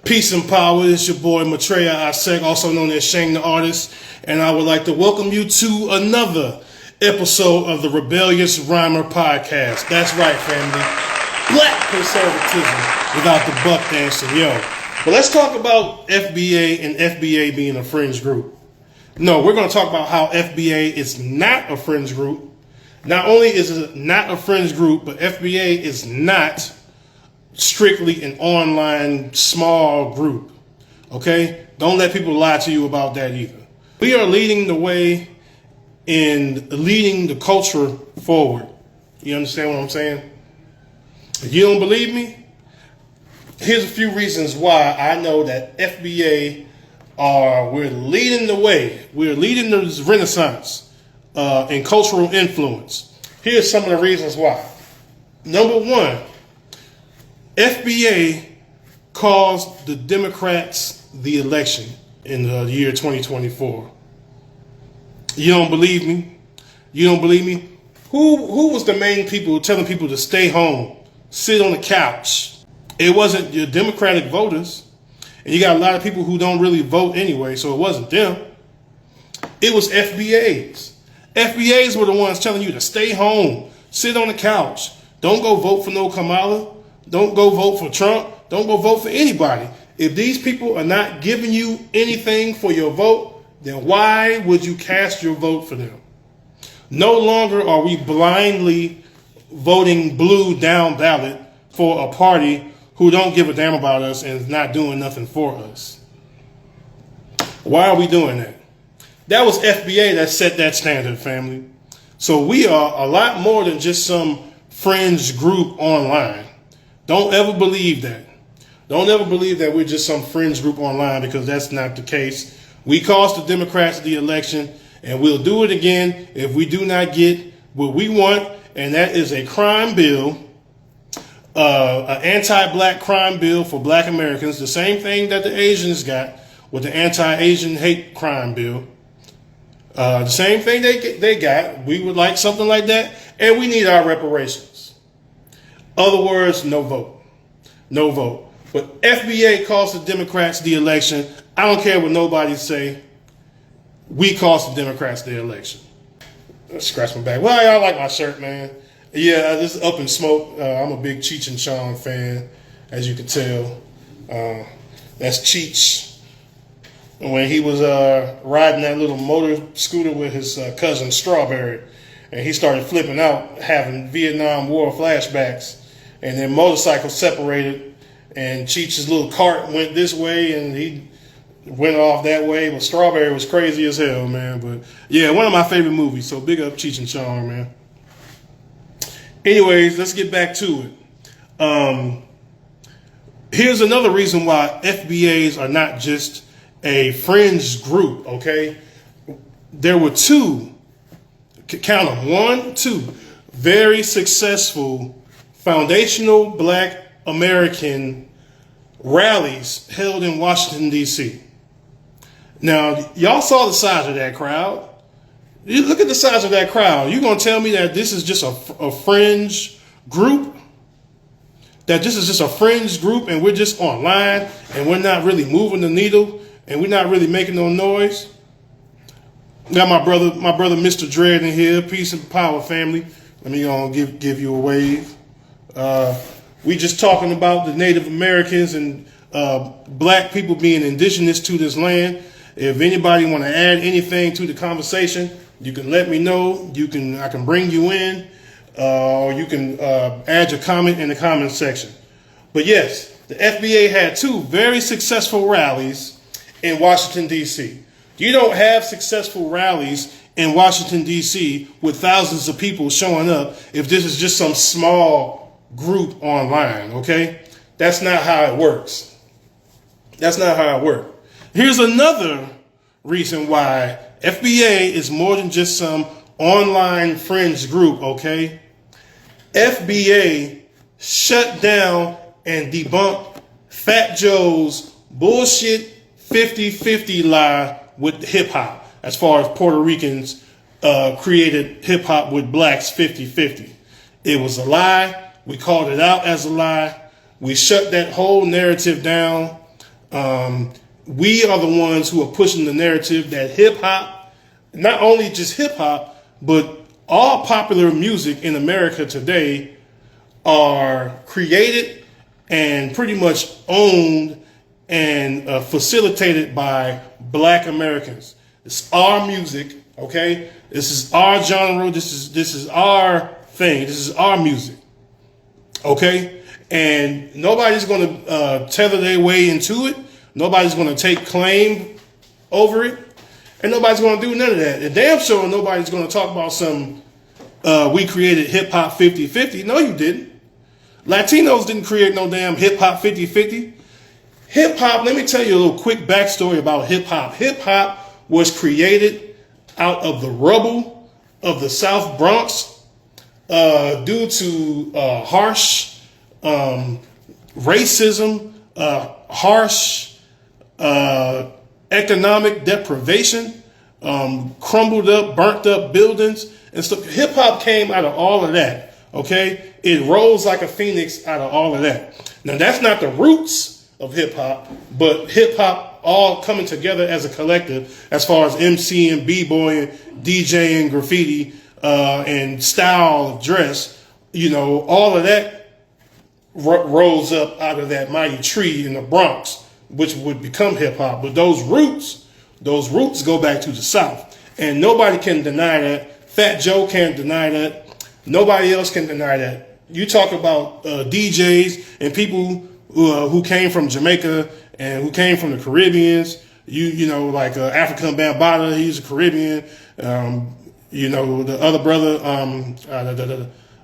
Peace and power. It's your boy Maitreya Asek, also known as Shane the Artist, and I would like to welcome you to another episode of the Rebellious Rhymer Podcast. That's right, family. Black conservatism without the buck dancing, yo. But let's talk about FBA and FBA being a fringe group. No, we're going to talk about how FBA is not a fringe group. Not only is it not a fringe group, but FBA is not strictly an online small group. Okay? Don't let people lie to you about that either. We are leading the way in leading the culture forward. You understand what I'm saying? If you don't believe me, here's a few reasons why I know that FBA we're leading the way. We're leading this renaissance in cultural influence. Here's some of the reasons why. Number one, FBA caused the Democrats the election in the year 2024. You don't believe me? You don't believe me? Who was the main people telling people to stay home, sit on the couch? It wasn't your Democratic voters. And you got a lot of people who don't really vote anyway, so it wasn't them. It was FBAs. FBAs were the ones telling you to stay home, sit on the couch. Don't go vote for no Kamala. Don't go vote for Trump. Don't go vote for anybody. If these people are not giving you anything for your vote, then why would you cast your vote for them? No longer are we blindly voting blue down ballot for a party who don't give a damn about us and is not doing nothing for us. Why are we doing that? That was FBA that set that standard, family. So we are a lot more than just some fringe group online. Don't ever believe that. Don't ever believe that we're just some fringe group online, because that's not the case. We cost the Democrats the election, and we'll do it again if we do not get what we want, and that is a crime bill, an anti-black crime bill for black Americans, the same thing that the Asians got with the anti-Asian hate crime bill. The same thing they got. We would like something like that, and we need our reparations. Other words, no vote. No vote. But FBA cost the Democrats the election. I don't care what nobody say. We cost the Democrats the election. Let's scratch my back. Well, y'all like my shirt, man. Yeah, this is Up in Smoke. I'm a big Cheech and Chong fan, as you can tell. That's Cheech. When he was riding that little motor scooter with his cousin Strawberry, and he started flipping out, having Vietnam War flashbacks, and then motorcycles separated, and Cheech's little cart went this way, and he went off that way. But Strawberry was crazy as hell, man. But yeah, one of my favorite movies. So big up Cheech and Chong, man. Anyways, let's get back to it. Here's another reason why FBAs are not just a fringe group, okay? There were two, count them, 1, 2, very successful foundational black American rallies held in Washington, D.C. Now, y'all saw the size of that crowd. You look at the size of that crowd. You're going to tell me that this is just a fringe group? That this is just a fringe group and we're just online and we're not really moving the needle and we're not really making no noise? Got my brother Mr. Dredd in here. Peace and power, family. Let me give you a wave. We just talking about the Native Americans and black people being indigenous to this land. If anybody want to add anything to the conversation, you can let me know. I can bring you in, or you can add your comment in the comment section. But yes, the FBA had 2 very successful rallies in Washington, D.C. You don't have successful rallies in Washington, D.C. with thousands of people showing up if this is just some small group online, okay? That's not how it works. That's not how it works. Here's another reason why FBA is more than just some online fringe group, okay? FBA shut down and debunked Fat Joe's bullshit 50-50 lie with hip-hop, as far as Puerto Ricans created hip-hop with blacks 50-50. It was a lie. We called it out as a lie. We shut that whole narrative down. We are the ones who are pushing the narrative that hip hop, not only just hip hop, but all popular music in America today are created and pretty much owned and facilitated by Black Americans. It's our music, okay? This is our genre. This is our thing. This is our music, okay? And nobody's going to tether their way into it. Nobody's going to take claim over it. And nobody's going to do none of that. And damn sure nobody's going to talk about some, we created hip-hop 50-50. No, you didn't. Latinos didn't create no damn hip-hop 50-50. Hip-hop, let me tell you a little quick backstory about hip-hop. Hip-hop was created out of the rubble of the South Bronx due to harsh racism, harsh economic deprivation, crumbled up, burnt up buildings and stuff. Hip hop came out of all of that. Okay. It rose like a phoenix out of all of that. Now that's not the roots of hip hop, but hip hop all coming together as a collective as far as MC and B-boy and DJ and graffiti, and style of dress, you know, all of that rose up out of that mighty tree in the Bronx, which would become hip hop. But those roots go back to the South, and nobody can deny that. Fat Joe can't deny that. Nobody else can deny that. You talk about DJs and people who came from Jamaica and who came from the Caribbeans. You know, like African Bambaataa, he's a Caribbean. You know, the other brother,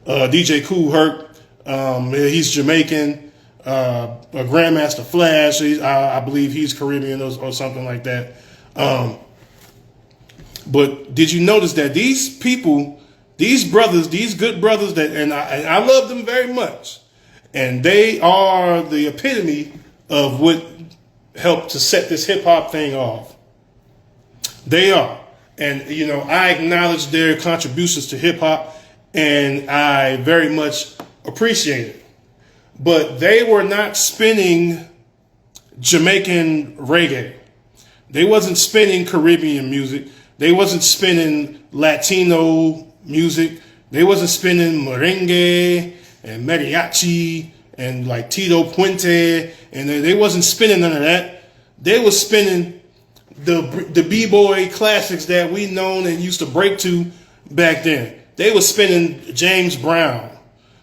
DJ Kool Herc, he's Jamaican. Grandmaster Flash, I believe he's Caribbean or something like that. But did you notice that these people, these brothers, these good brothers, and I love them very much, and they are the epitome of what helped to set this hip hop thing off. They are. And, you know, I acknowledge their contributions to hip hop, and I very much appreciate it. But they were not spinning Jamaican reggae. They wasn't spinning Caribbean music. They wasn't spinning Latino music. They wasn't spinning merengue and mariachi and like Tito Puente. And they wasn't spinning none of that. They was spinning the B-boy classics that we known and used to break to back then. They was spinning James Brown.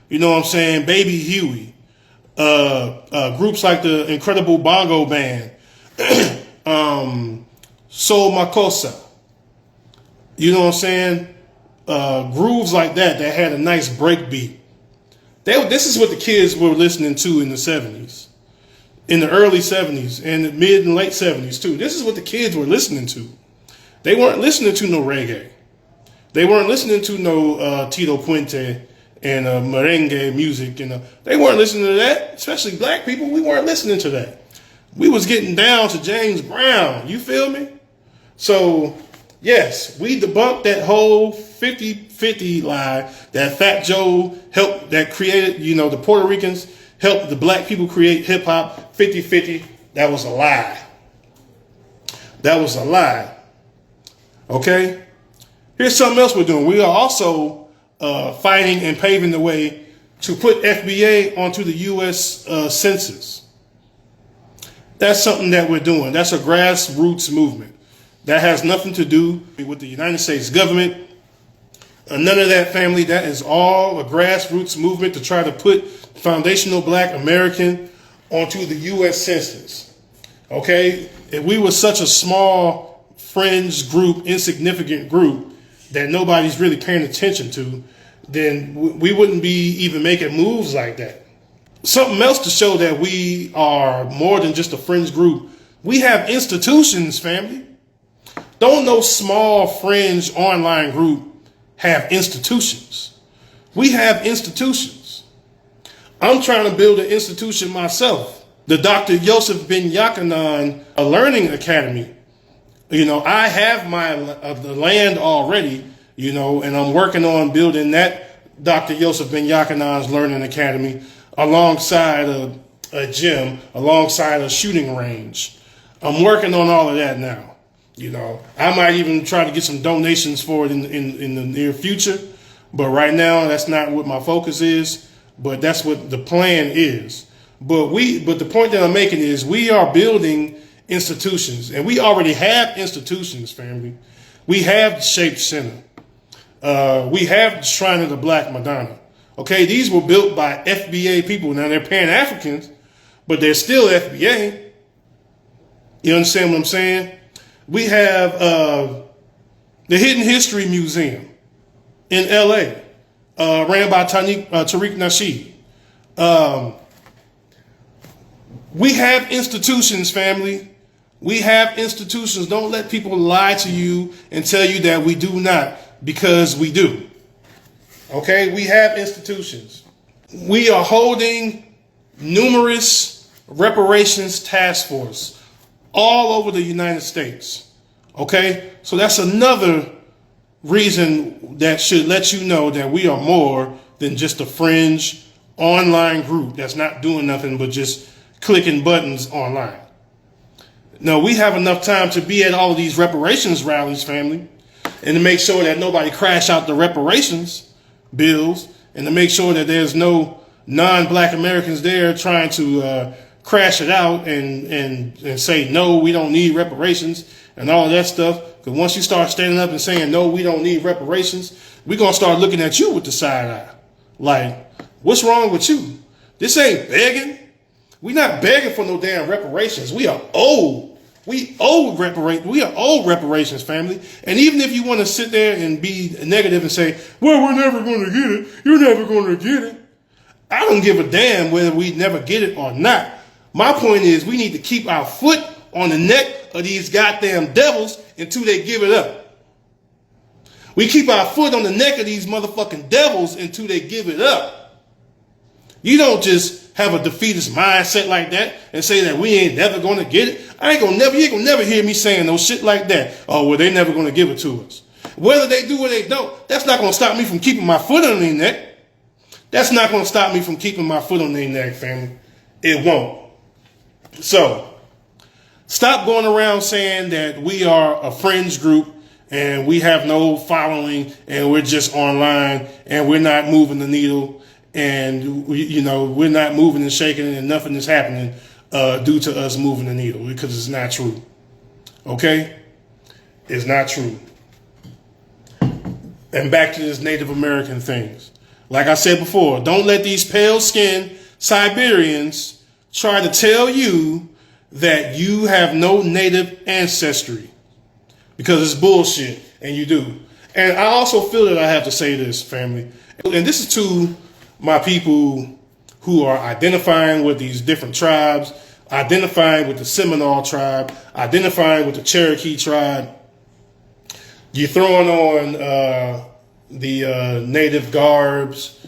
You know what I'm saying? Baby Huey. Groups like the Incredible Bongo Band, Soul Makossa. You know what I'm saying? Grooves like that had a nice break beat. This is what the kids were listening to in the 70s. In the early 70s and the mid and late 70s too. This is what the kids were listening to. They weren't listening to no reggae. They weren't listening to no Tito Puente and merengue music. They weren't listening to that, especially black people. We weren't listening to that. We was getting down to James Brown. You feel me? So, yes, we debunked that whole 50-50 lie that Fat Joe helped, that created, you know, the Puerto Ricans helped the black people create hip-hop 50-50. That was a lie. That was a lie. Okay? Here's something else we're doing. We are also fighting and paving the way to put FBA onto the U.S. Census. That's something that we're doing. That's a grassroots movement. That has nothing to do with the United States government. None of that, family. That is all a grassroots movement to try to put foundational black American onto the U.S. Census. Okay? If we were such a small fringe group, insignificant group that nobody's really paying attention to, then we wouldn't be even making moves like that. Something else to show that we are more than just a fringe group. We have institutions, family. Don't no small fringe online group have institutions. We have institutions. I'm trying to build an institution myself. The Dr. Yosef Ben Yakanan, a learning academy. You know, I have the land already, you know, and I'm working on building that Dr. Yosef Ben Yakanan's learning academy alongside a gym alongside a shooting range. I'm working on all of that now. You know, I might even try to get some donations for it in the near future. But right now, that's not what my focus is. But that's what the plan is. But the point that I'm making is we are building institutions, and we already have institutions, family. We have the Shaped Center. We have the Shrine of the Black Madonna. Okay, these were built by FBA people. Now they're Pan-Africans, but they're still FBA. You understand what I'm saying? We have the Hidden History Museum in LA, ran by Tariq Nasheed. We have institutions, family. We have institutions. Don't let people lie to you and tell you that we do not, because we do. Okay, we have institutions. We are holding numerous reparations task force all over the United States. Okay, so that's another reason that should let you know that we are more than just a fringe online group that's not doing nothing but just clicking buttons online. No, we have enough time to be at all of these reparations rallies, family, and to make sure that nobody crash out the reparations bills, and to make sure that there's no non-black Americans there trying to crash it out and say, no, we don't need reparations and all of that stuff. Because once you start standing up and saying, no, we don't need reparations, we're going to start looking at you with the side eye. Like, what's wrong with you? This ain't begging. We're not begging for no damn reparations. We are owed. We are owed reparations, family. And even if you want to sit there and be negative and say, well, we're never going to get it. You're never going to get it. I don't give a damn whether we never get it or not. My point is we need to keep our foot on the neck of these goddamn devils until they give it up. We keep our foot on the neck of these motherfucking devils until they give it up. You don't just have a defeatist mindset like that and say that we ain't never going to get it. You ain't gonna never hear me saying no shit like that. Oh, well, they never going to give it to us. Whether they do or they don't, that's not going to stop me from keeping my foot on their neck. That's not going to stop me from keeping my foot on their neck, family. It won't. So, stop going around saying that we are a fringe group and we have no following and we're just online and we're not moving the needle and we're not moving and shaking and nothing is happening due to us moving the needle, because it's not true. Okay? It's not true. And back to this Native American things. Like I said before, don't let these pale-skinned Siberians try to tell you that you have no native ancestry, because it's bullshit, and you do. And I also feel that I have to say this, family, and this is to my people who are identifying with these different tribes, identifying with the Seminole tribe, identifying with the Cherokee tribe. You're throwing on the native garbs.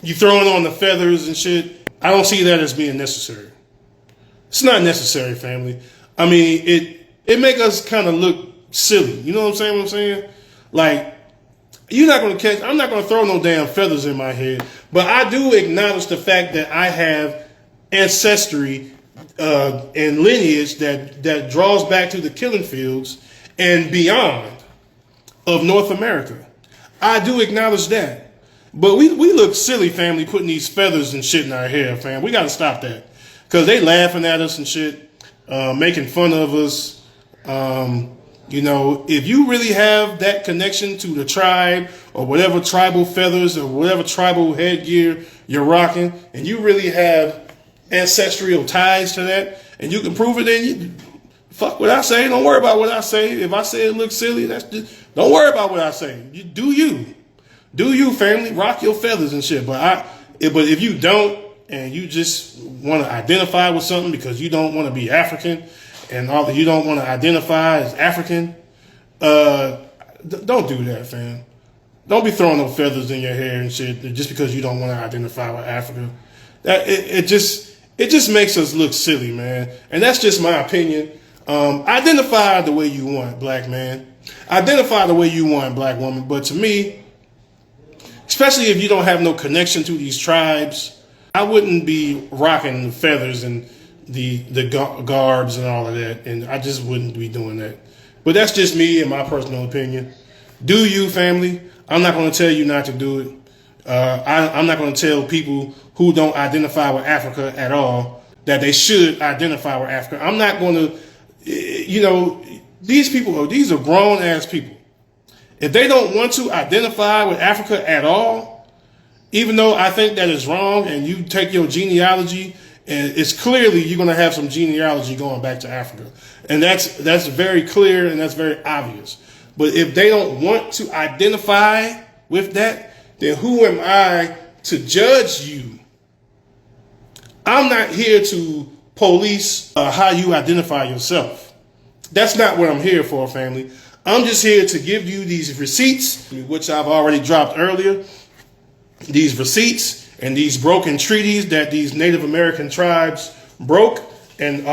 You're throwing on the feathers and shit. I don't see that as being necessary. It's not necessary, family. I mean, it make us kind of look silly. You know what I'm saying? Like, I'm not going to throw no damn feathers in my head, but I do acknowledge the fact that I have ancestry and lineage that draws back to the killing fields and beyond of North America. I do acknowledge that. But we look silly, family, putting these feathers and shit in our hair, fam. We got to stop that. Because they laughing at us and shit, making fun of us. If you really have that connection to the tribe or whatever tribal feathers or whatever tribal headgear you're rocking, and you really have ancestral ties to that, and you can prove it, then you fuck what I say. Don't worry about what I say. If I say it looks silly, don't worry about what I say. You do you. Do you, family. Rock your feathers and shit. But if you don't, and you just want to identify with something because you don't want to be African, and you don't want to identify as African, don't do that, fam. Don't be throwing no feathers in your hair and shit just because you don't want to identify with Africa. It just makes us look silly, man. And that's just my opinion. Identify the way you want, black man. Identify the way you want, black woman. But to me, especially if you don't have no connection to these tribes, I wouldn't be rocking the feathers and the garbs and all of that, and I just wouldn't be doing that. But that's just me and my personal opinion. Do you, family? I'm not going to tell you not to do it. I'm not going to tell people who don't identify with Africa at all that they should identify with Africa. I'm not going to, these are grown ass people. If they don't want to identify with Africa at all, even though I think that is wrong, and you take your genealogy, and it's clearly you're going to have some genealogy going back to Africa. And that's very clear and that's very obvious. But if they don't want to identify with that, then who am I to judge you? I'm not here to police how you identify yourself. That's not what I'm here for, family. I'm just here to give you these receipts, which I've already dropped earlier. These receipts and these broken treaties that these Native American tribes broke, and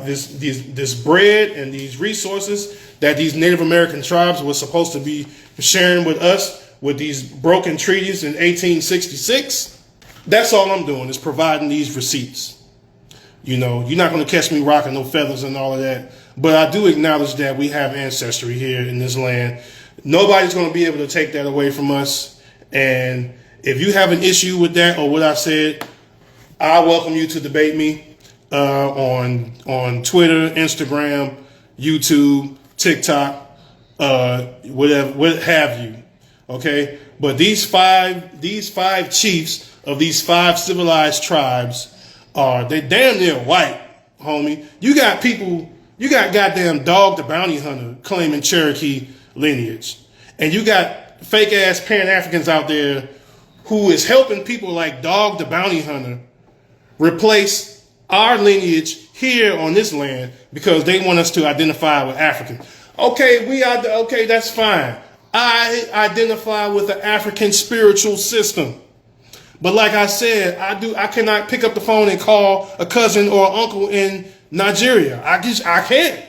this bread and these resources that these Native American tribes were supposed to be sharing with us with these broken treaties in 1866. That's all I'm doing, is providing these receipts. You're not going to catch me rocking no feathers and all of that. But I do acknowledge that we have ancestry here in this land. Nobody's going to be able to take that away from us. And if you have an issue with that or what I said, I welcome you to debate me on Twitter, Instagram, YouTube, TikTok, whatever, what have you. Okay, but these five chiefs of these 5 civilized tribes they damn near white, homie. You got goddamn Dog the Bounty Hunter claiming Cherokee lineage, and you got fake ass Pan-Africans out there who is helping people like Dog the Bounty Hunter replace our lineage here on this land because they want us to identify with Africans. Okay, that's fine. I identify with the African spiritual system. But like I said, I cannot pick up the phone and call a cousin or uncle in Nigeria. I can't.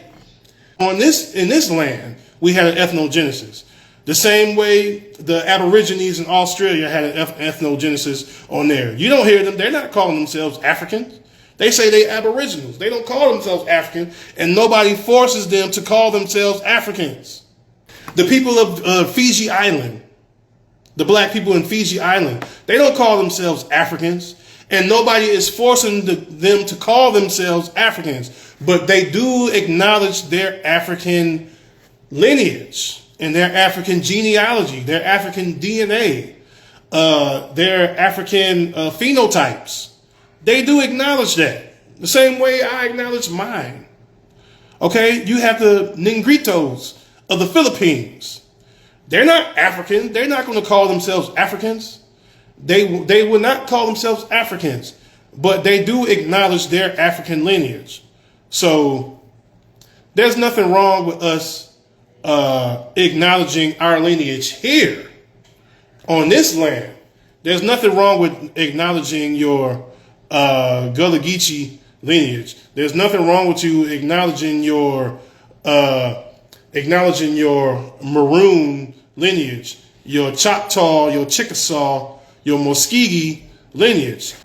In this land, we had an ethnogenesis. The same way the Aborigines in Australia had an ethnogenesis on there. You don't hear them. They're not calling themselves Africans. They say they're Aboriginals. They don't call themselves African, and nobody forces them to call themselves Africans. The people of Fiji Island, the black people in Fiji Island, they don't call themselves Africans, and nobody is forcing them to call themselves Africans, but they do acknowledge their African lineage and their African genealogy, their African DNA, their African phenotypes. They do acknowledge that. The same way I acknowledge mine. Okay, you have the Negritos of the Philippines. They're not African. They're not going to call themselves Africans. They will not call themselves Africans, but they do acknowledge their African lineage. So there's nothing wrong with us acknowledging our lineage here on this land. There's nothing wrong with acknowledging your Gullah Geechee lineage. There's nothing wrong with you acknowledging your Maroon lineage, your Choctaw, your Chickasaw, your Muskegee lineage.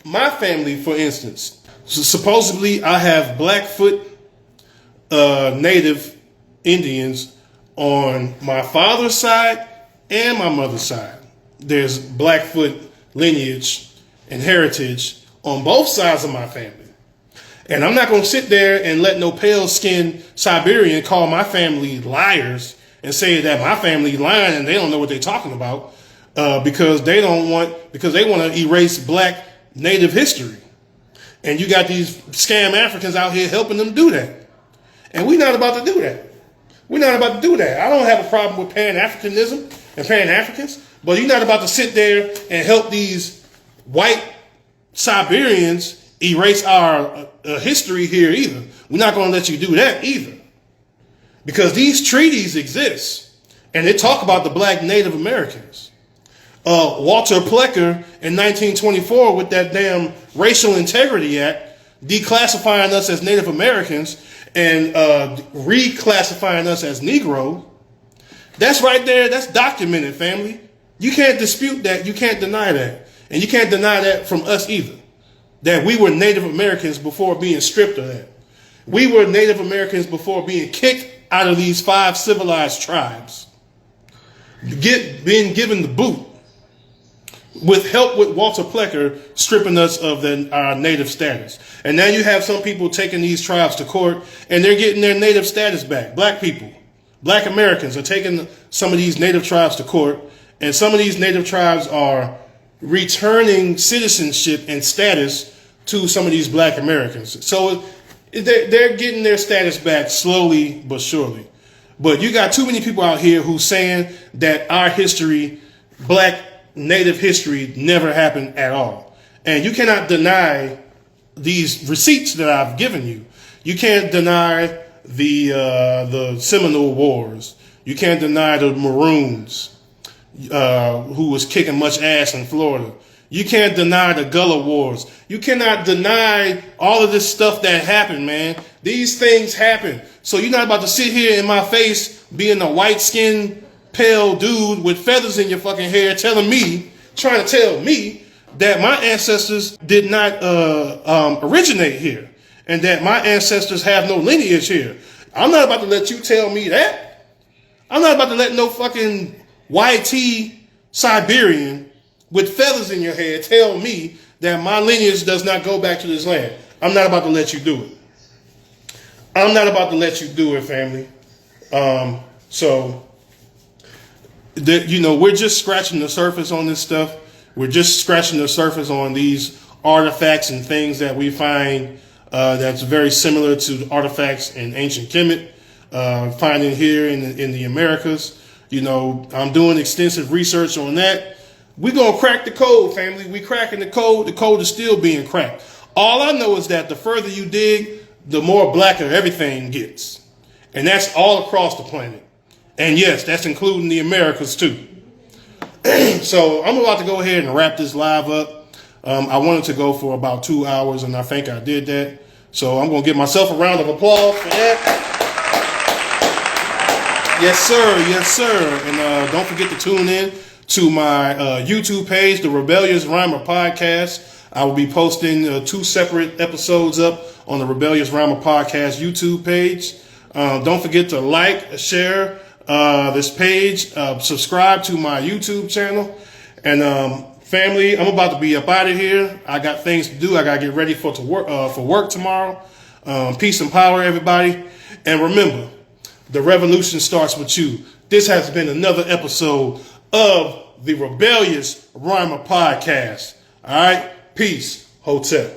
My family, for instance, supposedly I have Blackfoot Native Indians on my father's side and my mother's side. There's Blackfoot lineage and heritage on both sides of my family. And I'm not going to sit there and let no pale-skinned Siberian call my family liars and say that my family lying and they don't know what they're talking about because they want to erase black native history. And you got these scam Africans out here helping them do that. And we're not about to do that. We're not about to do that. I don't have a problem with Pan-Africanism and Pan-Africans, but you're not about to sit there and help these white Siberians erase our history here either. We're not going to let you do that either. Because these treaties exist, and they talk about the black Native Americans. Walter Plecker in 1924 with that damn Racial Integrity Act, declassifying us as Native Americans and reclassifying us as Negro. That's right there. That's documented, family. You can't dispute that. You can't deny that. And you can't deny that from us either. that we were Native Americans before being stripped of that. We were Native Americans before being kicked out of these 5 civilized tribes. Being given the boot with help with Walter Plecker stripping us of our native status. And now you have some people taking these tribes to court and they're getting their native status back. Black people, Black Americans are taking some of these native tribes to court, and some of these native tribes are returning citizenship and status to some of these Black Americans. So they're getting their status back slowly but surely. But you got too many people out here who's saying that our history, Black Native history, never happened at all. And you cannot deny these receipts that I've given you. You can't deny the Seminole Wars. You can't deny the Maroons, who was kicking much ass in Florida. You can't deny the Gullah Wars. You cannot deny all of this stuff that happened, man. These things happen. So you're not about to sit here in my face being a white-skinned, pale dude with feathers in your fucking hair trying to tell me that my ancestors did not originate here and that my ancestors have no lineage here. I'm not about to let you tell me that. I'm not about to let no fucking YT Siberian with feathers in your hair tell me that my lineage does not go back to this land. I'm not about to let you do it. I'm not about to let you do it, family. We're just scratching the surface on this stuff. We're just scratching the surface on these artifacts and things that we find that's very similar to the artifacts in ancient Kemet, finding here in the Americas. I'm doing extensive research on that. We're going to crack the code, family. We cracking the code. The code is still being cracked. All I know is that the further you dig, the more blacker everything gets. And that's all across the planet. And yes, that's including the Americas too. So I'm about to go ahead and wrap this live up. I wanted to go for about 2 hours, and I think I did that. So I'm going to give myself a round of applause for that. Yes, sir. Yes, sir. And don't forget to tune in to my YouTube page, the Rebellious Rhymer Podcast. I will be posting 2 separate episodes up on the Rebellious Rhymer Podcast YouTube page. Don't forget to like, share this page, subscribe to my YouTube channel, and family, I'm about to be up out of here. I got things to do. I got to get ready for work tomorrow. Peace and power, everybody. And remember, the revolution starts with you. This has been another episode of the Rebellious Rhymer Podcast. All right, peace, hotel.